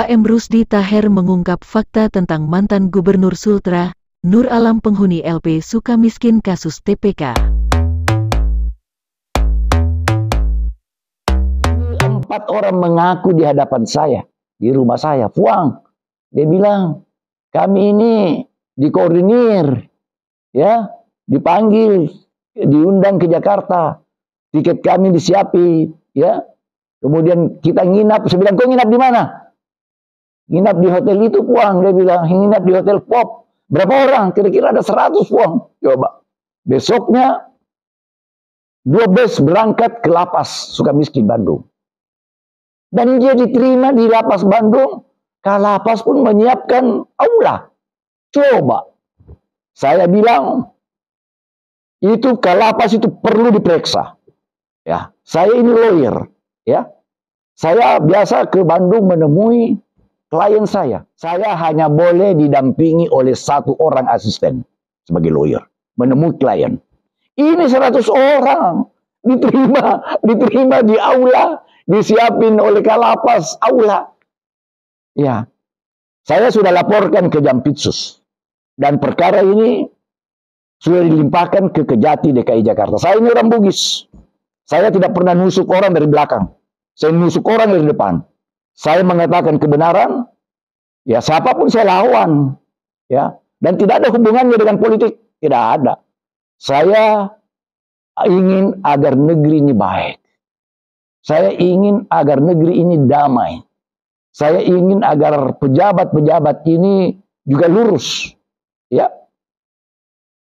HM Rusdi Taher mengungkap fakta tentang mantan Gubernur Sultra, Nur Alam penghuni LP Sukamiskin kasus TPK. Empat orang mengaku di hadapan saya, di rumah saya, Fuang. Dia bilang, kami ini dikoordinir, ya, dipanggil, diundang ke Jakarta, tiket kami disiapin, ya. Kemudian kita nginap, saya bilang, kau nginap di mana? Nginap di hotel itu, Fuang. Dia bilang, nginap di hotel Pop. Berapa orang? Kira-kira ada 100, Fuang. Coba. Besoknya, 2 bus berangkat ke lapas Sukamiskin, Bandung. Dan dia diterima di lapas Bandung. Kalapas pun menyiapkan aula. Coba. Saya bilang, itu Kalapas itu perlu diperiksa. Ya, saya ini lawyer. Ya, saya biasa ke Bandung menemui klien saya. Saya hanya boleh didampingi oleh 1 orang asisten sebagai lawyer menemui klien. Ini 100 orang diterima di aula, disiapin oleh Kalapas aula. Ya, saya sudah laporkan ke Jampitsus dan perkara ini sudah dilimpahkan ke Kejati DKI Jakarta. Saya ini orang Bugis. Saya tidak pernah nusuk orang dari belakang. Saya nusuk orang dari depan. Saya mengatakan kebenaran, ya siapapun saya lawan. Ya, dan tidak ada hubungannya dengan politik. Tidak ada. Saya ingin agar negeri ini baik. Saya ingin agar negeri ini damai. Saya ingin agar pejabat-pejabat ini juga lurus. Ya.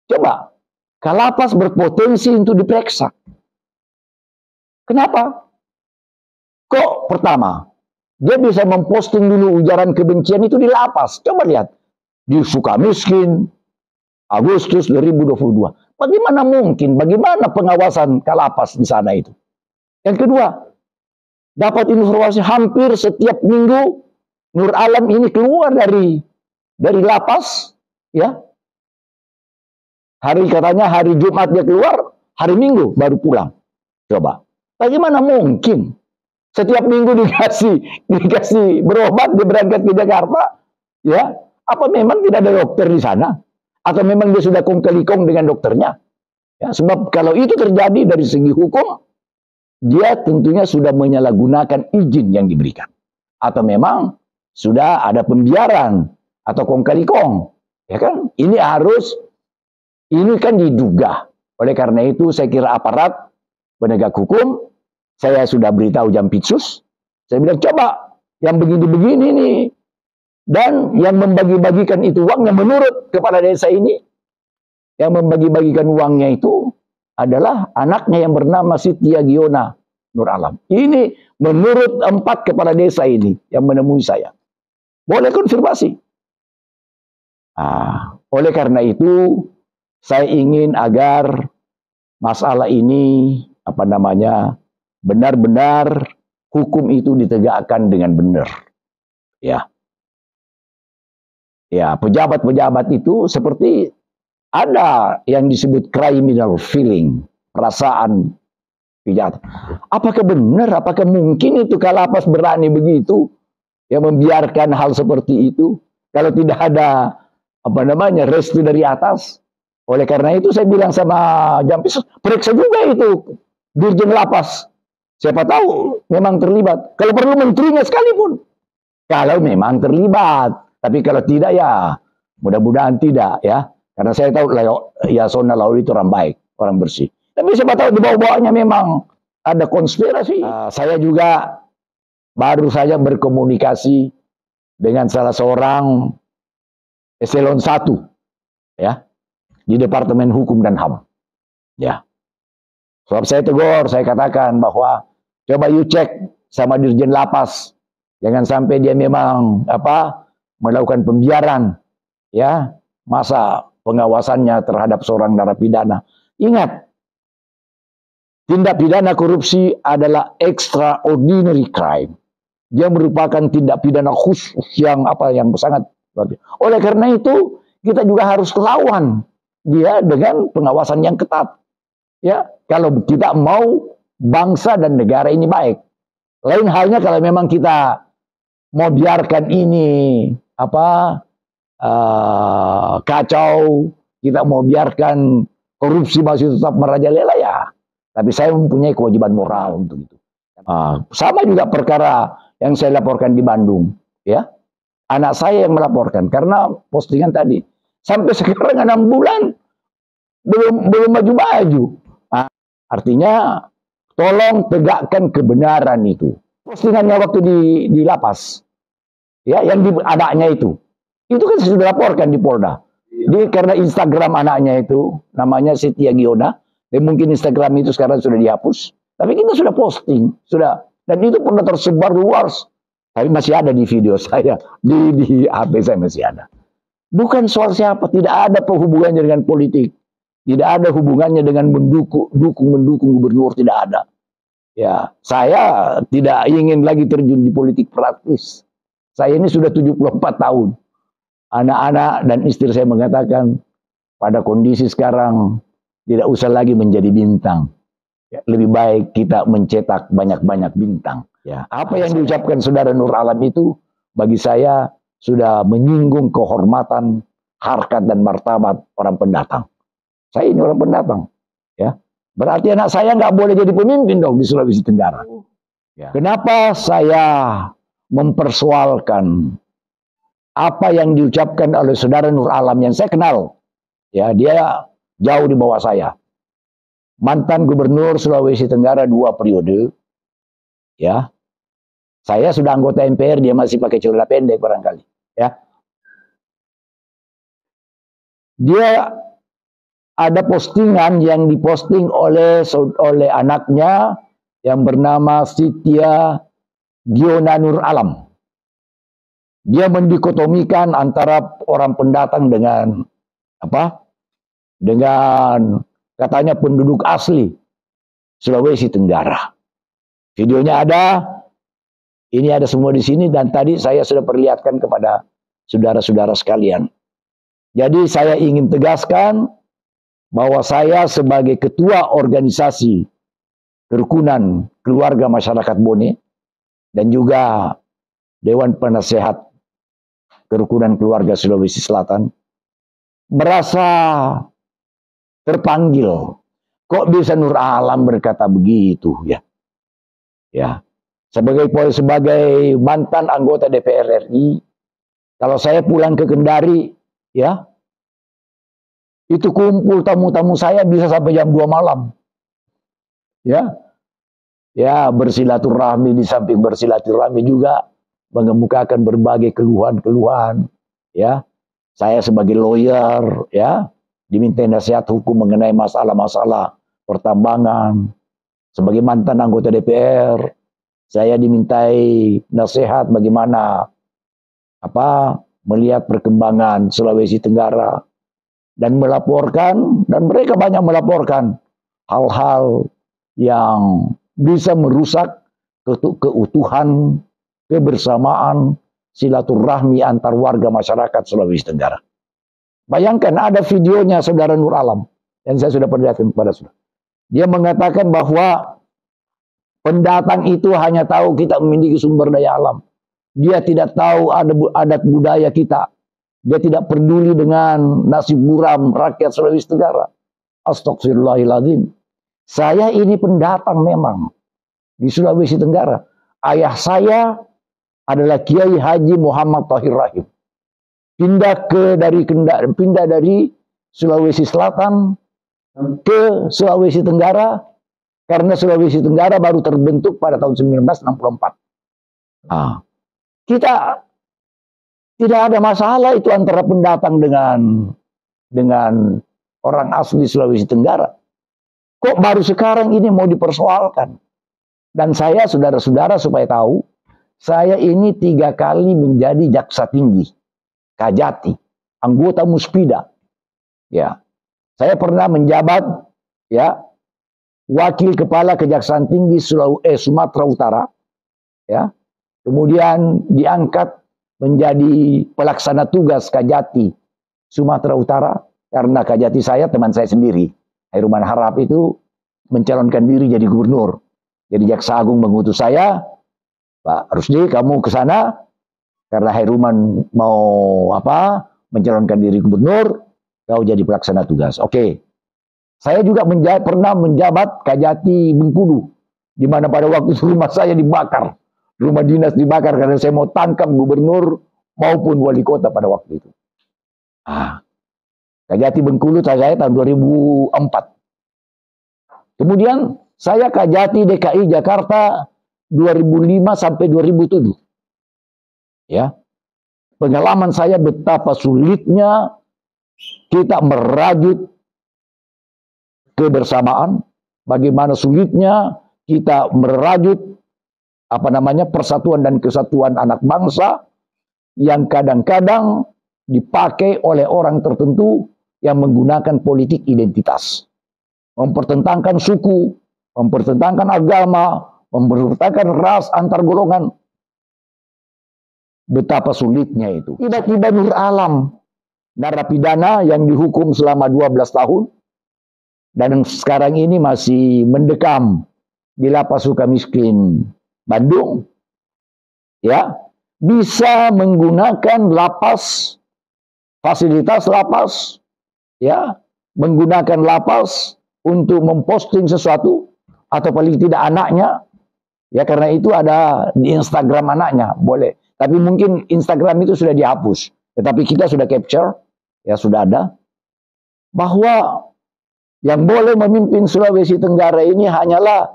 Coba, Kalapas berpotensi untuk diperiksa. Kenapa? Kok pertama, dia bisa memposting dulu ujaran kebencian itu di lapas. Coba lihat. Di Sukamiskin, Agustus 2022. Bagaimana mungkin? Bagaimana pengawasan Kalapas di sana itu? Yang kedua, dapat informasi hampir setiap minggu Nur Alam ini keluar dari lapas, ya. Katanya hari Jumat dia keluar, hari Minggu baru pulang. Coba. Bagaimana mungkin? Setiap minggu dikasih berobat, dia berangkat ke Jakarta, ya. Apa memang tidak ada dokter di sana? Atau memang dia sudah kong kali kong dengan dokternya? Ya, sebab kalau itu terjadi dari segi hukum, dia tentunya sudah menyalahgunakan izin yang diberikan. Atau memang sudah ada pembiaran atau kong kali kong. Ya kan? Ini kan diduga. Oleh karena itu saya kira aparat penegak hukum, saya sudah beritahu Jampitsus. Saya bilang, coba yang begini-begini nih. Dan yang membagi-bagikan itu uangnya menurut kepala desa ini. Yang membagi-bagikan uangnya itu adalah anaknya yang bernama Siti Giona Nur Alam. Ini menurut 4 kepala desa ini yang menemui saya. Boleh konfirmasi. Oleh karena itu, saya ingin agar masalah ini, benar-benar hukum itu ditegakkan dengan benar. Ya. Ya, pejabat-pejabat itu seperti ada yang disebut criminal feeling, perasaan kejahatan. Apakah benar, apakah mungkin itu Kalapas berani begitu, yang membiarkan hal seperti itu, kalau tidak ada restu dari atas? Oleh karena itu saya bilang sama Jampitsus, periksa juga itu Dirjen Lapas. Siapa tahu memang terlibat. Kalau perlu menterinya sekalipun. Kalau memang terlibat. Tapi kalau tidak ya mudah-mudahan tidak ya. Karena saya tahu Yasona Lawli itu orang baik, orang bersih. Tapi siapa tahu di bawah-bawahnya memang ada konspirasi. Saya juga baru saja berkomunikasi dengan salah seorang eselon 1 ya di Departemen Hukum dan HAM. Ya. Sebab saya tegur, saya katakan bahwa coba you cek sama Dirjen Lapas. Jangan sampai dia memang melakukan pembiaran, ya, masa pengawasannya terhadap seorang narapidana. Ingat, tindak pidana korupsi adalah extraordinary crime. Dia merupakan tindak pidana khusus yang sangat luar biasa. Oleh karena itu, kita juga harus lawan dia dengan pengawasan yang ketat. Ya, kalau kita mau bangsa dan negara ini baik. Lain halnya kalau memang kita mau biarkan ini kacau, kita mau biarkan korupsi masih tetap merajalela ya. Tapi saya mempunyai kewajiban moral untuk itu. Sama juga perkara yang saya laporkan di Bandung, ya. Anak saya yang melaporkan karena postingan tadi. Sampai sekarang 6 bulan belum maju-maju. Artinya tolong tegakkan kebenaran itu. Postingannya waktu di lapas, ya, yang di anaknya itu kan saya sudah laporkan di Polda. Karena Instagram anaknya itu namanya Setia Giona, dan mungkin Instagram itu sekarang sudah dihapus. Tapi kita sudah posting, sudah, dan itu pernah tersebar luas. Tapi masih ada di video saya, di HP saya masih ada. Bukan soal siapa, tidak ada hubungannya dengan politik, tidak ada hubungannya dengan mendukung gubernur, tidak ada. Ya, saya tidak ingin lagi terjun di politik praktis. Saya ini sudah 74 tahun. Anak-anak dan istri saya mengatakan, pada kondisi sekarang tidak usah lagi menjadi bintang. Ya, lebih baik kita mencetak banyak-banyak bintang. Ya, apa yang diucapkan Saudara Nur Alam itu bagi saya sudah menyinggung kehormatan, harkat dan martabat orang pendatang. Saya ini orang pendatang, ya. Berarti anak saya nggak boleh jadi pemimpin dong di Sulawesi Tenggara. Ya. Kenapa saya mempersoalkan apa yang diucapkan oleh Saudara Nur Alam yang saya kenal? Ya, dia jauh di bawah saya. Mantan Gubernur Sulawesi Tenggara 2 periode. Ya. Saya sudah anggota MPR, dia masih pakai celana pendek barangkali, ya. Dia ada postingan yang diposting oleh anaknya yang bernama Setia Giona Nur Alam. Dia mendikotomikan antara orang pendatang dengan dengan katanya penduduk asli Sulawesi Tenggara. Videonya ada, ini ada semua di sini, dan tadi saya sudah perlihatkan kepada saudara-saudara sekalian. Jadi saya ingin tegaskan bahwa saya sebagai ketua organisasi Kerukunan Keluarga Masyarakat Bone dan juga Dewan Penasehat Kerukunan Keluarga Sulawesi Selatan merasa terpanggil. Kok bisa Nur Alam berkata begitu, ya? Ya. Sebagai mantan anggota DPR RI, kalau saya pulang ke Kendari, ya, itu kumpul tamu-tamu saya bisa sampai jam 2 malam. Ya. Ya, bersilaturahmi, di samping bersilaturahmi juga mengemukakan berbagai keluhan-keluhan, ya. Saya sebagai lawyer, ya, diminta nasihat hukum mengenai masalah-masalah pertambangan. Sebagai mantan anggota DPR, saya dimintai nasihat bagaimana melihat perkembangan Sulawesi Tenggara dan melaporkan, dan mereka banyak melaporkan hal-hal yang bisa merusak keutuhan, kebersamaan, silaturahmi antar warga masyarakat Sulawesi Tenggara. Bayangkan ada videonya Saudara Nur Alam yang saya sudah perlihatkan kepada saudara. Dia mengatakan bahwa pendatang itu hanya tahu kita memiliki sumber daya alam. Dia tidak tahu adat budaya kita. Dia tidak peduli dengan nasib buram rakyat Sulawesi Tenggara. Astagfirullahaladzim. Saya ini pendatang memang di Sulawesi Tenggara. Ayah saya adalah Kiai Haji Muhammad Tahir Rahim. Pindah dari Sulawesi Selatan ke Sulawesi Tenggara karena Sulawesi Tenggara baru terbentuk pada tahun 1964. Kita tidak ada masalah itu antara pendatang dengan orang asli Sulawesi Tenggara. Kok baru sekarang ini mau dipersoalkan? Dan saya, saudara-saudara, supaya tahu, saya ini 3 kali menjadi jaksa tinggi, Kajati, anggota Muspida. Ya, saya pernah menjabat, ya, wakil kepala Kejaksaan Tinggi Sumatera Utara. Ya, kemudian diangkat menjadi pelaksana tugas Kajati Sumatera Utara karena Kajati saya teman saya sendiri. Hairuman Harahap itu mencalonkan diri jadi gubernur. Jadi Jaksa Agung mengutus saya, Pak Rusdi, kamu ke sana karena Hairuman mau mencalonkan diri gubernur, kau jadi pelaksana tugas. Oke. Saya juga pernah menjabat Kajati Bengkulu, di mana pada waktu itu rumah saya dibakar, rumah dinas dibakar karena saya mau tangkap gubernur maupun wali kota pada waktu itu. Kajati Bengkulu saya tahun 2004. Kemudian saya Kajati DKI Jakarta 2005 sampai 2007. Ya. Pengalaman saya betapa sulitnya kita merajut kebersamaan, bagaimana sulitnya kita merajut persatuan dan kesatuan anak bangsa yang kadang-kadang dipakai oleh orang tertentu yang menggunakan politik identitas, mempertentangkan suku, mempertentangkan agama, mempertentangkan ras antar golongan. Betapa sulitnya itu. Tiba-tiba Nur Alam, narapidana yang dihukum selama 12 tahun, dan sekarang ini masih mendekam di Lapas Sukamiskin Bandung, ya, bisa menggunakan lapas, fasilitas lapas, ya, menggunakan lapas untuk memposting sesuatu, atau paling tidak anaknya, ya, karena itu ada di Instagram anaknya, boleh. Tapi mungkin Instagram itu sudah dihapus, tetapi kita sudah capture, ya sudah ada, bahwa yang boleh memimpin Sulawesi Tenggara ini hanyalah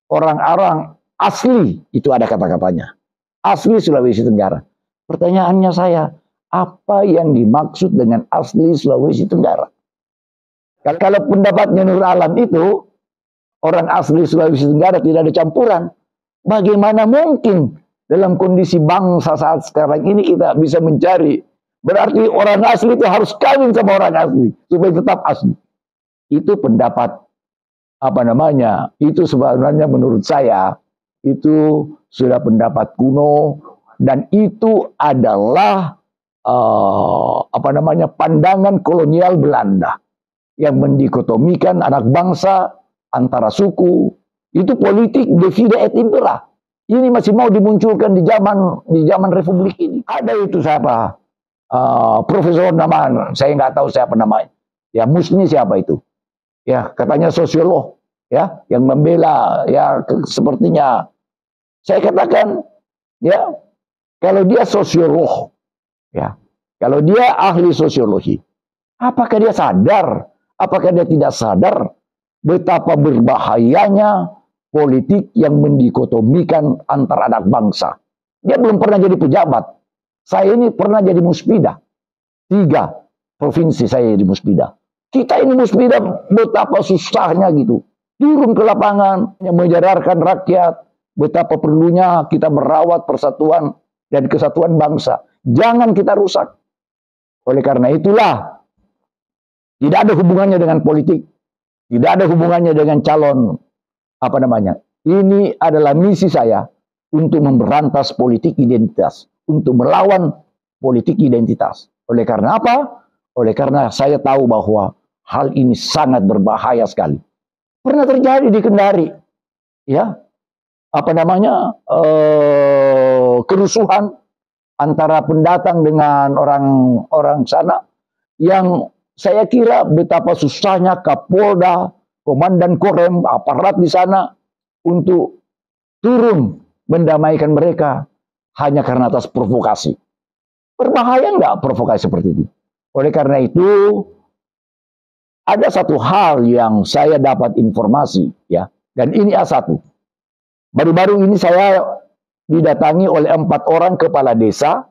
orang-orang asli, itu ada kata-katanya, asli Sulawesi Tenggara. Pertanyaannya saya, apa yang dimaksud dengan asli Sulawesi Tenggara? Kalau pendapatnya Nur Alam itu, orang asli Sulawesi Tenggara tidak ada campuran, bagaimana mungkin dalam kondisi bangsa saat sekarang ini kita bisa mencari? Berarti orang asli itu harus kawin sama orang asli supaya tetap asli. Itu pendapat itu sebenarnya menurut saya itu sudah pendapat kuno, dan itu adalah pandangan kolonial Belanda yang mendikotomikan anak bangsa antara suku. Itu politik divide et impera. Ini masih mau dimunculkan di zaman Republik ini. Ada itu siapa? Profesor nama saya nggak tahu siapa namanya. Ya, Musni siapa itu? Ya, katanya sosiolog, ya, yang membela, ya, sepertinya saya katakan, ya, kalau dia sosiolog, ya, kalau dia ahli sosiologi, apakah dia sadar, apakah dia tidak sadar betapa berbahayanya politik yang mendikotomikan antar anak bangsa? Dia belum pernah jadi pejabat. Saya ini pernah jadi muspida. 3 provinsi saya di muspida. Kita ini muspida betapa susahnya gitu. Turun ke lapangan, menyadarkan rakyat betapa perlunya kita merawat persatuan dan kesatuan bangsa. Jangan kita rusak. Oleh karena itulah, tidak ada hubungannya dengan politik. Tidak ada hubungannya dengan calon, Ini adalah misi saya untuk memberantas politik identitas. Untuk melawan politik identitas. Oleh karena apa? Oleh karena saya tahu bahwa hal ini sangat berbahaya sekali. Pernah terjadi di Kendari, ya, kerusuhan antara pendatang dengan orang sana, yang saya kira betapa susahnya Kapolda, Komandan Korem, aparat di sana untuk turun mendamaikan mereka hanya karena atas provokasi. Berbahaya nggak provokasi seperti ini? Oleh karena itu, ada satu hal yang saya dapat informasi, ya, dan ini A1. Baru-baru ini saya didatangi oleh 4 orang kepala desa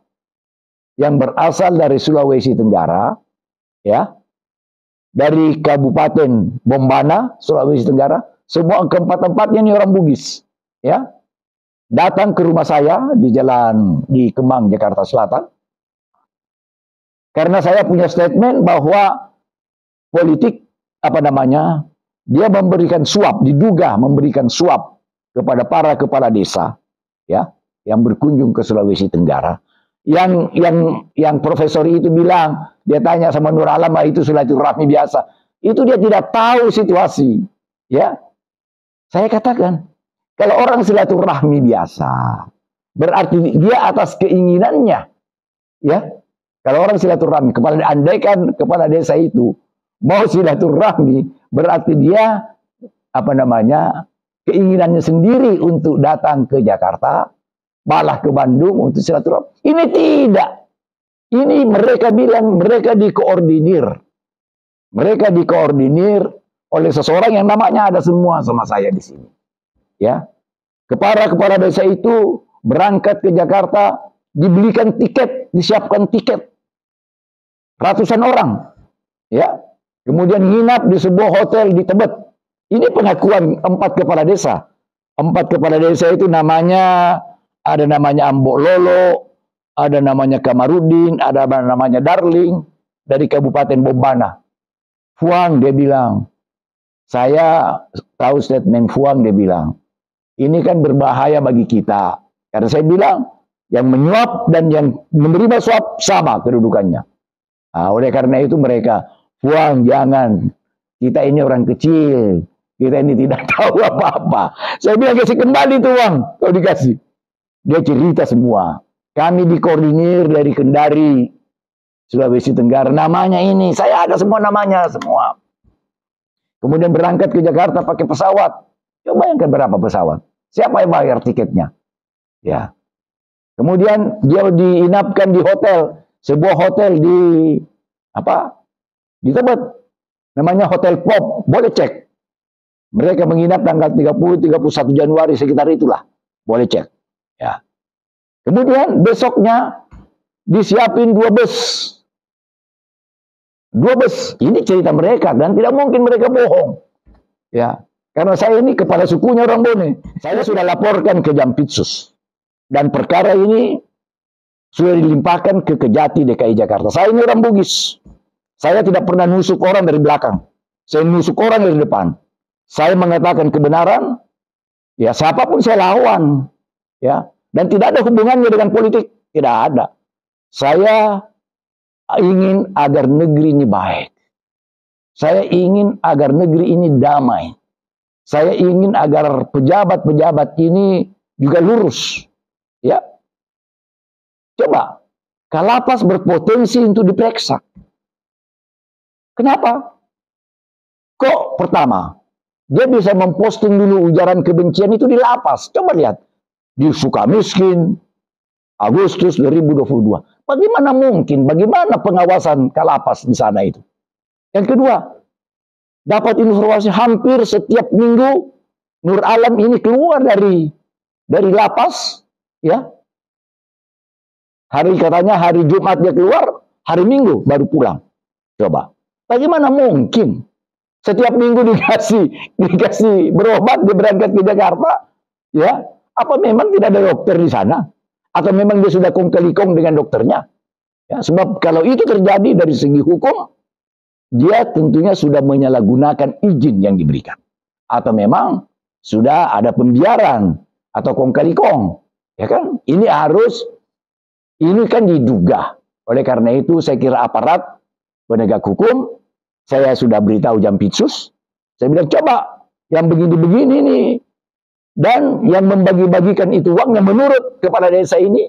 yang berasal dari Sulawesi Tenggara, ya, dari Kabupaten Bombana, Sulawesi Tenggara. Semua keempat-empatnya ini orang Bugis, ya, datang ke rumah saya di Kemang, Jakarta Selatan, karena saya punya statement bahwa politik dia memberikan suap, diduga memberikan suap kepada para kepala desa, ya, yang berkunjung ke Sulawesi Tenggara. Yang profesor itu bilang, dia tanya sama Nur Alam, itu silaturahmi biasa. Itu dia tidak tahu situasi, ya. Saya katakan, kalau orang silaturahmi biasa, berarti dia atas keinginannya Ya, kalau orang silaturahmi, andaikan kepala desa itu mau silaturahmi, berarti dia keinginannya sendiri untuk datang ke Jakarta, malah ke Bandung untuk silaturahmi. Ini tidak. Ini mereka bilang mereka dikoordinir. Mereka dikoordinir oleh seseorang yang namanya ada semua sama saya di sini. Ya. Kepala desa itu berangkat ke Jakarta, dibelikan tiket, disiapkan tiket. Ratusan orang. Ya. Kemudian nginap di sebuah hotel di Tebet. Ini pengakuan 4 kepala desa. 4 kepala desa itu namanya, ada namanya Ambok Lolo, ada namanya Kamarudin, ada namanya Darling, dari Kabupaten Bombana. Fuang, dia bilang, saya tahu statement Fuang, dia bilang, ini kan berbahaya bagi kita. Karena saya bilang, yang menyuap dan yang menerima suap sama kedudukannya. Nah, oleh karena itu mereka, Fuang, jangan, kita ini orang kecil, kita ini tidak tahu apa-apa. Saya bilang, kasih kembali tuh uang, kalau dikasih. Dia cerita semua. Kami dikoordinir dari Kendari, Sulawesi Tenggara. Namanya ini, saya ada semua namanya, semua. Kemudian berangkat ke Jakarta pakai pesawat. Coba bayangkan berapa pesawat. Siapa yang bayar tiketnya? Ya. Kemudian dia diinapkan di hotel. Sebuah hotel di Tebet. Namanya Hotel Pop. Boleh cek. Mereka menginap tanggal 30, 31 Januari sekitar itulah. Boleh cek. Ya. Kemudian besoknya disiapin 2 bus. 2 bus. Ini cerita mereka dan tidak mungkin mereka bohong. Ya. Karena saya ini kepala sukunya orang Bone. Saya sudah laporkan ke Jampitsus. Dan perkara ini sudah dilimpahkan ke Kejati DKI Jakarta. Saya ini orang Bugis. Saya tidak pernah nusuk orang dari belakang. Saya nusuk orang dari depan. Saya mengatakan kebenaran. Ya, siapapun saya lawan. Ya. Dan tidak ada hubungannya dengan politik. Tidak ada. Saya ingin agar negeri ini baik. Saya ingin agar negeri ini damai. Saya ingin agar pejabat-pejabat ini juga lurus. Ya. Coba. Kalapas berpotensi untuk diperiksa. Kenapa? Kok pertama, dia bisa memposting dulu ujaran kebencian itu di lapas. Coba lihat. Di Sukamiskin, Agustus 2022. Bagaimana mungkin? Bagaimana pengawasan Kalapas di sana itu? Yang kedua, dapat informasi hampir setiap minggu Nur Alam ini keluar dari lapas, ya. Katanya hari Jumat dia keluar, hari Minggu baru pulang. Coba. Bagaimana mungkin? Setiap minggu dikasih berobat, dia berangkat ke Jakarta, ya. Apa memang tidak ada dokter di sana? Atau memang dia sudah kong kali kong dengan dokternya? Ya, sebab kalau itu terjadi dari segi hukum, dia tentunya sudah menyalahgunakan izin yang diberikan. Atau memang sudah ada pembiaran atau kong kali kong. Ya kan? Ini kan diduga. Oleh karena itu saya kira aparat penegak hukum, saya sudah beritahu Jampitsus. Saya bilang coba yang begini-begini nih. Dan yang membagi-bagikan itu uangnya menurut kepala desa ini,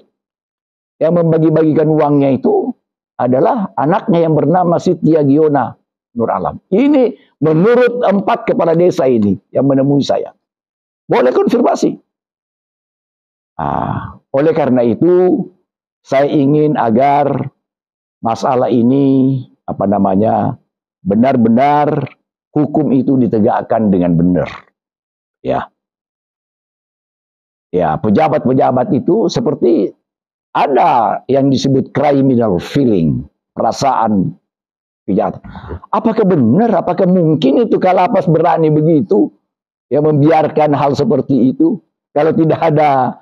yang membagi-bagikan uangnya itu adalah anaknya yang bernama Siti Giona Nur Alam. Ini menurut 4 kepala desa ini yang menemui saya. Boleh konfirmasi. Oleh karena itu, saya ingin agar masalah ini benar-benar hukum itu ditegakkan dengan benar. Ya. Ya, pejabat-pejabat itu seperti ada yang disebut criminal feeling, perasaan kejahatan. Apakah benar, apakah mungkin itu Kalapas berani begitu, ya membiarkan hal seperti itu, kalau tidak ada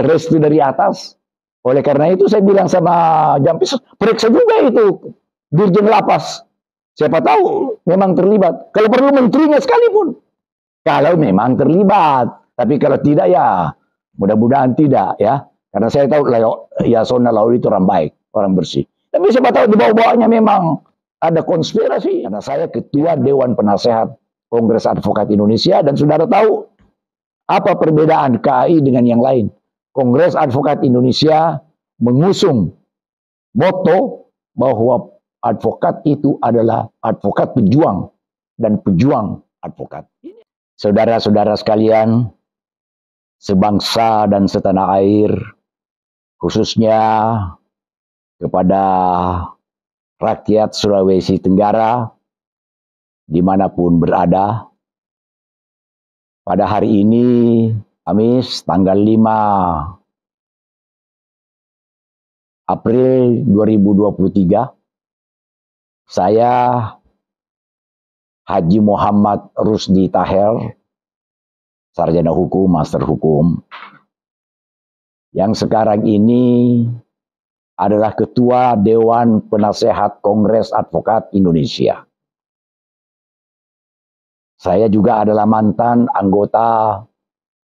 restu dari atas? Oleh karena itu saya bilang sama Jampitsus, periksa juga itu Dirjen Lapas. Siapa tahu memang terlibat. Kalau perlu menterinya sekalipun. Kalau memang terlibat. Tapi kalau tidak ya mudah-mudahan tidak ya. Karena saya tahu Yasona Lauli itu orang baik, orang bersih. Tapi siapa tahu di bawah-bawahnya memang ada konspirasi. Karena saya ketua Dewan Penasehat Kongres Advokat Indonesia dan saudara tahu apa perbedaan KAI dengan yang lain. Kongres Advokat Indonesia mengusung moto bahwa advokat itu adalah advokat pejuang dan pejuang advokat. Saudara-saudara sekalian, sebangsa dan setanah air, khususnya kepada rakyat Sulawesi Tenggara, dimanapun berada, pada hari ini, Kamis, tanggal 5 April 2023, saya Haji Muhammad Rusdi Taher, sarjana hukum, master hukum, yang sekarang ini adalah Ketua Dewan Penasehat Kongres Advokat Indonesia. Saya juga adalah mantan anggota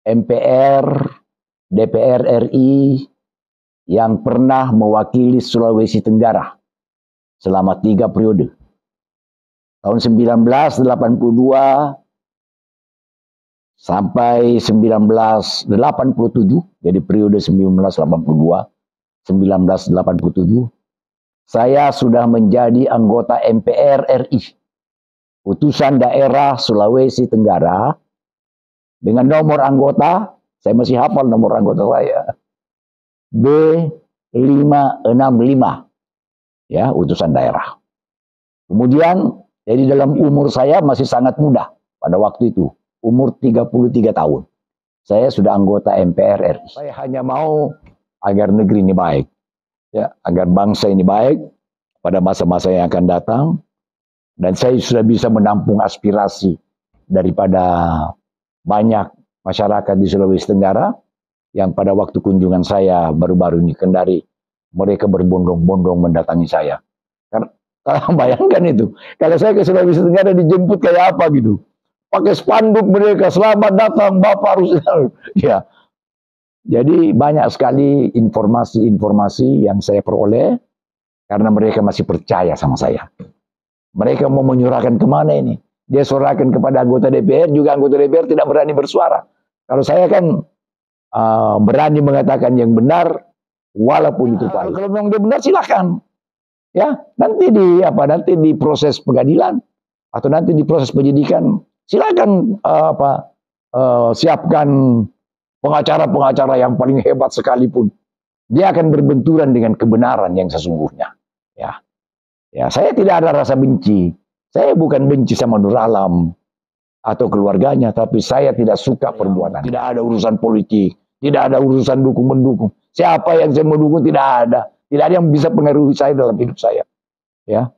MPR, DPR RI, yang pernah mewakili Sulawesi Tenggara selama 3 periode. Tahun 1982 sampai 1987, jadi periode 1987, saya sudah menjadi anggota MPR RI, utusan daerah Sulawesi Tenggara, dengan nomor anggota, saya masih hafal nomor anggota saya, B565, ya, utusan daerah. Kemudian, jadi dalam umur saya masih sangat muda pada waktu itu, umur 33 tahun. Saya sudah anggota MPR RI. Saya hanya mau agar negeri ini baik, ya, agar bangsa ini baik pada masa-masa yang akan datang, dan saya sudah bisa menampung aspirasi daripada banyak masyarakat di Sulawesi Tenggara yang pada waktu kunjungan saya baru-baru ini Kendari, mereka berbondong-bondong mendatangi saya. Karena bayangkan itu, kalau saya ke Sulawesi Tenggara dijemput kayak apa gitu, pakai spanduk mereka, selamat datang Bapak Rusdi. Ya, jadi banyak sekali informasi-informasi yang saya peroleh karena mereka masih percaya sama saya. Mereka mau menyurahkan kemana ini? Dia surahkan kepada anggota DPR, juga anggota DPR tidak berani bersuara. Kalau saya kan berani mengatakan yang benar, walaupun itu pahit. Kalau memang dia benar, silakan. Ya, nanti di proses pengadilan atau nanti di proses penyidikan, silakan siapkan pengacara-pengacara yang paling hebat sekalipun. Dia akan berbenturan dengan kebenaran yang sesungguhnya. Ya, ya, saya tidak ada rasa benci. Saya bukan benci sama Nur Alam atau keluarganya, tapi saya tidak suka perbuatan. Tidak ada urusan politik, tidak ada urusan dukung-mendukung. Siapa yang saya mendukung tidak ada. Tidak ada yang bisa pengaruhi saya dalam hidup saya. Ya,